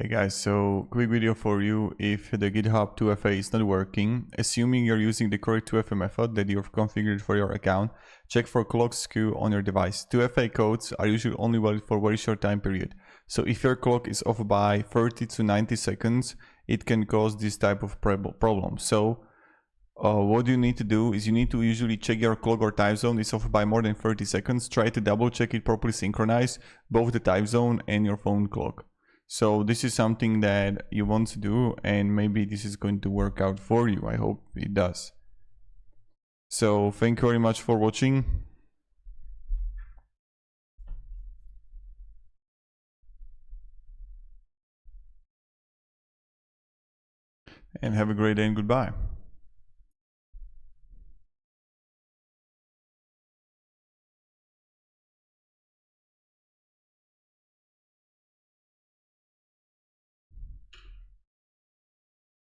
Hey guys, so quick video for you. If the GitHub 2FA is not working, assuming you're using the correct 2FA method that you've configured for your account, check for clock skew on your device. 2FA codes are usually only valid for a very short time period. So if your clock is off by 30 to 90 seconds, it can cause this type of problem. So what you need to do is you need to usually check your clock or time zone is off by more than 30 seconds. Try to double check it properly synchronize both the time zone and your phone clock. So this is something that you want to do, and maybe this is going to work out for you. I hope it does. So thank you very much for watching. And have a great day and goodbye.